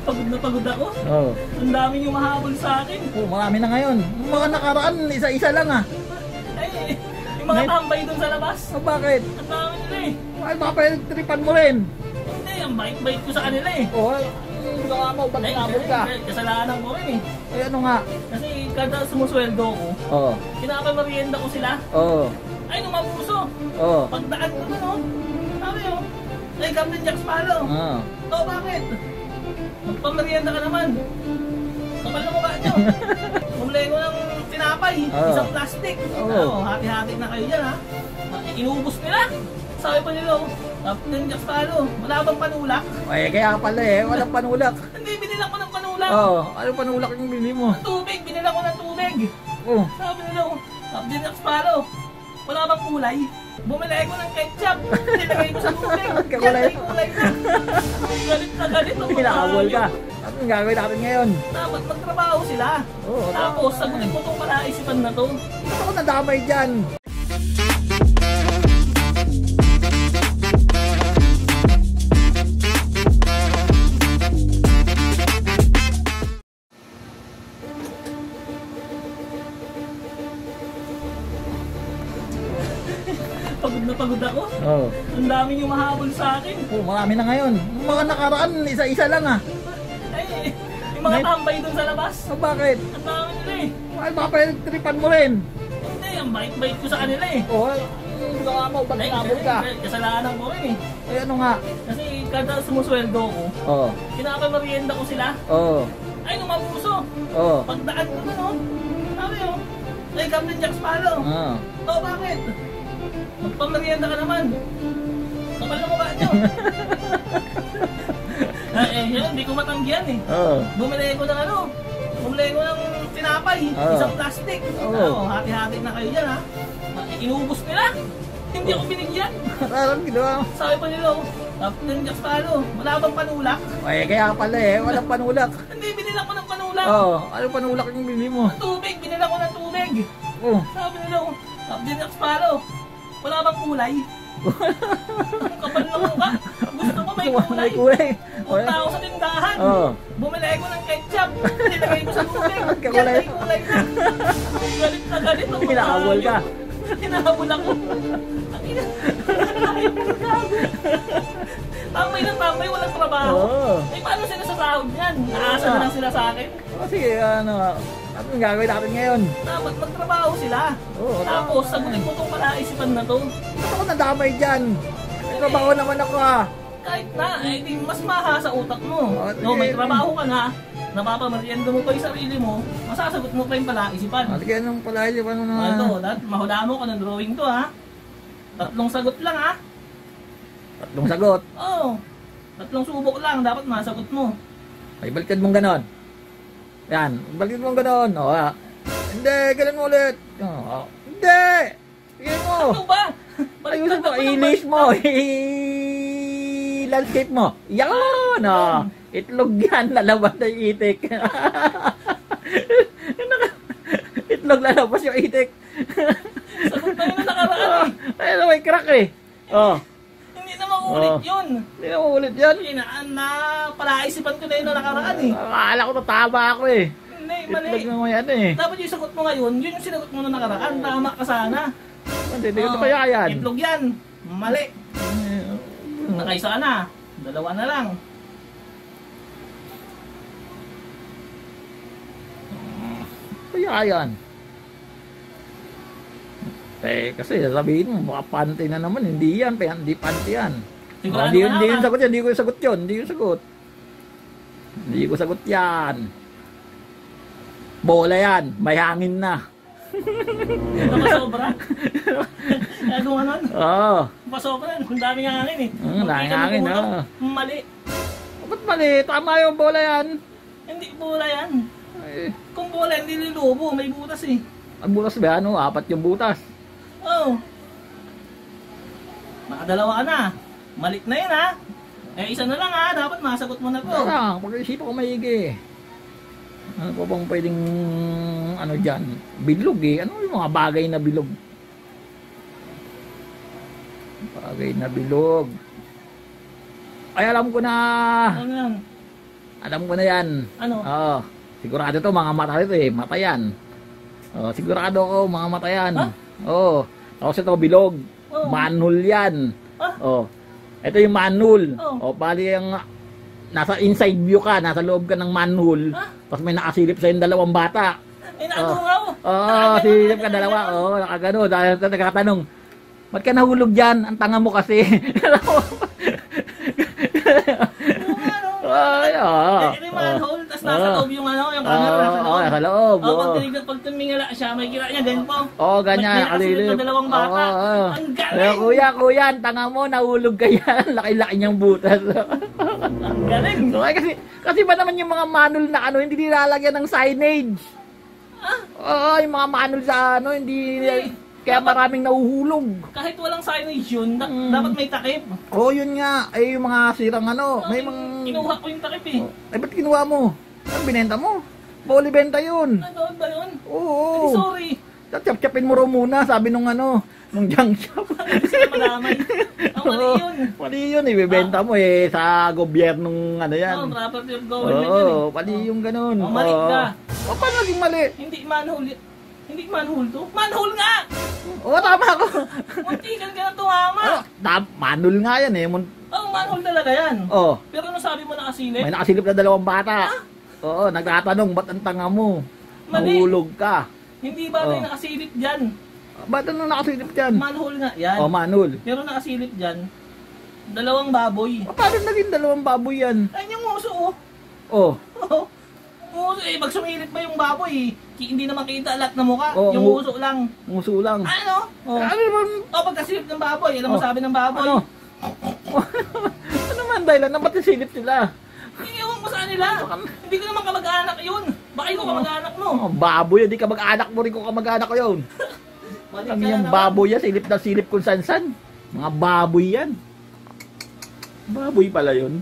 Pagod na pagod ako. Oo. Ang daming yung mahabol sa akin. Oh, marami na ngayon. Yung mga nakaraan, isa-isa lang ah. Ay, yung mga tambay dun sa labas. Oh, bakit? Ang dami nila eh. Ay, baka tripan mo rin. Hindi, ang bait-bait ko sa kanila eh. Oh, baka mo, ba't nabol ka? Kasalanan ko rin eh. Ay, ano nga? Kasi kada sumusweldo ko, Oo. pinapamerienda ko sila. Oo. Ay, numabuso. Oo. Pagdaan ko no, sabi oh, ay Captain Jack Sparrow. Oo. Oh, bakit? Magpamerienda ka naman. Kapal na mukha nyo. Bumili ko ng tinapay, isang plastic. Oh, hati-hati na kayo dyan ha. Inubos nila. Sabi pa nila, Captain Jack Sparrow, wala bang panulak? Ay, kaya pala eh, walang panulak. Hindi, binilang ko ng panulak. Oo, ano panulak yung bili mo? Ang tubig, binilang ko ng tubig. Oo. Sabi nila, Captain Jack Sparrow, wala bang kulay? Bumili ko ng ketchup, nilagay ko sa tubig. Kakulay. Yan, may kulay na. Galit na galit. Hinakabol ka. Ano yung gagawin natin ngayon? Dapat magtrabaho sila. Oo. Tapos, sagutin mo itong palaisipan na to. Ba't ako nadamay dyan? Pagod na pagod ako. Oo. Ang daming yung mahabol sa akin. Oh, marami na ngayon. Yung mga nakaraan, isa-isa lang ah. Ay, yung mga tambay dun sa labas. Oh, bakit? Ang dami nila eh. Ay, baka tripan mo rin. Hindi, ang bait-bait ko sa kanila eh. Oh, baka mo, ba't nabol ka? Kasalanan ko rin eh. Ay, ano nga? Kasi kada sumusweldo ko, Oo. pinapamerienda ko sila. Oo. Ay, numabuso. Oo. Pagdaan ko no, sabi oh, ay Captain Jack Sparrow. Oo. Oh, bakit? Magpamerienda ka naman. Kapal na mukha nyo. Yun, hindi ko matanggihan eh. Oo. Bumili ko ng bumili ko ng tinapay, isang plastic. Hati-hati na kayo dyan ha. Inubos nila. Hindi ako binigyan. Parang ginawa. Sabi pa nila, Captain Jack Sparrow, wala bang panulak? Ay, kaya pala eh, walang panulak. Hindi, binila ko ng panulak. Oo. Ano panulak yung bili mo? Ang tubig, binila ko ng tubig. Oo. Sabi nila, Captain Jack Sparrow, wala bang kulay? Ang kapal na mukha. Gusto ko may kulay. May kulay. Punta ako sa tindahan. Bumili ko ng ketchup. Nilagay ko sa tubig. Yan, may kulay na. Galit na galit. Hinakabol ka. Hinahabol ako. Tambay ng tambay, walang trabaho. Eh, paano sila sa sahod niyan? Naasa na lang sila sa akin. Sige, ano yung gagawin natin ngayon? Dapat magtrabaho sila. Tapos, sagutin ko itong palaisipan na to. Ba't ako nadamay dyan? May trabaho naman ako ah. Kahit na, di mas maha sa utak mo. No, may trabaho ka na, napapamerienda mo pa yung sarili mo, masasagot mo pa yung palaisipan. Sige, anong palaisipan mo na? Ito, mahula mo ka ng drawing to ha. 3 sagot lang ha. 3 sagot? Oo. 3 subok lang, dapat masagot mo. Ay, baliktad mong ganon. Yan, baliktad mong ganon. Hindi, ganon mo ulit. Hindi! Sige mo. Ano ba? Ayusin mo, i-list mo. I-landscape mo. Yan! Itlog yan, lalabas na yung itik. Itlog lalabas yung itik. Sagot na yun na nakaraan eh. Ay, may crack eh. Hindi na maulit yun. Hindi na maulit yan. Palaisipan ko na yun na nakaraan eh. Akala ko tatama ako eh. Hindi, mali. Itlog mo yan eh. Dapat yung sagot mo ngayon, yun yung sinagot mo na nakaraan. Tama ka sana. Hindi ko kaya yan. Itlog yan. Mali. Nakaisa na. 2 na lang. Kaya yan. Kasi sabihin mo, mga panty na naman. Hindi yan, hindi panty yan. Hindi yung sagot yan, hindi ko yung sagot yun. Hindi yung sagot. Hindi ko sagot yan. Bola yan, may hangin na. Ito pasobra? Nagawa nun? Oo. Pasobra, ang daming hangin eh. Daming hangin, Mali. Ba't mali? Tama yung bola yan. Hindi bola yan. Kung bola, hindi nilubo, may butas eh. Ang butas ba? 4 yung butas. Oo. Nakadalawa ka na. Malit na yun ha. Isa na lang ha. Dapat masagot mo na to. Pag-isipan ko maigi. Ano pa bang pwedeng dyan? Bilog eh. Ano yung mga bagay na bilog? Bagay na bilog. Ay, alam ko na. Ano yan? Alam ko na yan. Ano? Oo. Sigurado to, mga mata ito eh. Mata yan. Oh, sigurado ako, mga mata yan. Ha? Oo. Tapos ito, bilog. Oh. Manhole yan. Ha? Oh. Ito yung manhole. Oh. Oh, bali yung nasa inside view ka, nasa loob ka ng manhole. Ha? Tapos may nakasilip sa yung dalawang bata. Inatungaw. Oo, silip ka dalawa. Oo, nakagano. Dahil nagkakatanong, ba't ka nahulog dyan? Ang tanga mo kasi. Ay, oo. Ito yung manhole, tapos nasa loob yung ano, yung camera nasa loob. Oo, nasa loob. Pag tumingala siya, may kira niya, ganyan po. Oo, ganyan, May nakasilip nakalilip. na dalawang bata. Oo. Ang galing! Kuya, ang tanga mo, nahulog ka yan. Laki-laki niyang butas. Ang galing! So, kasi ba naman yung mga manhole na ano, hindi nilalagyan ng signage. Oo, yung mga manhole sa ano, hindi. Kaya maraming nahuhulog. Kahit walang signage yun, dapat may takip. Oo, yun nga. Eh, yung mga sirang ano, may mga... Kinuha ko yung takip eh. Eh, ba't kinuha mo? Ano binenta mo? Boli benta yun. Nanood ba yun? Oo. Ay, sorry. Chap-chapin mo raw muna, sabi nung ano, nung junk shop. Hindi sila madamay. Ang mali yun. Mali yun, ibibenta mo eh, sa gobyernong ano yan. Oo, property of government yun Oo, eh. mali yung ganun. Oh, mali ka. O, paano naging mali? Hindi manhole. Hindi manhole to. Manhole nga! Oo, tama ako. Muntikan ka na tumama. Manul nga yan eh. Manhole talaga yan. Oo. Pero nung sabi mo nakasilip, May nakasilip na dalawang bata. Oo, nagtatanong, ba't ang tanga mo? Mali. Nahulog ka. hindi ba may Oh. nakasilip dyan? Ba't ano nakasilip dyan? Manhole nga, yan. Oh, manul. Pero nakasilip dyan, dalawang baboy. Paano naging dalawang baboy yan? Ayun yung uso, oh. Oh. Uso, eh, pag sumilip pa yung baboy, hindi naman kita lahat na mukha. Oh, yung uso lang. Muso lang. Ano? Oh. Ano naman? Pagkasilip ng baboy, alam mo Oh. sabi ng baboy. Ano? Ano man dahilan na ba't silip sila? Iniwan ko sa kanila. Hindi ko naman kamag-anak yun. Baka ikaw kamag-anak mo. Oh, baboy, hindi ka mag-anak mo rin kung ka mag-anak ko yun. Mali Ang ka yung naman. baboy yan, silip na silip kung san-san. Mga baboy yan. Baboy pala yun.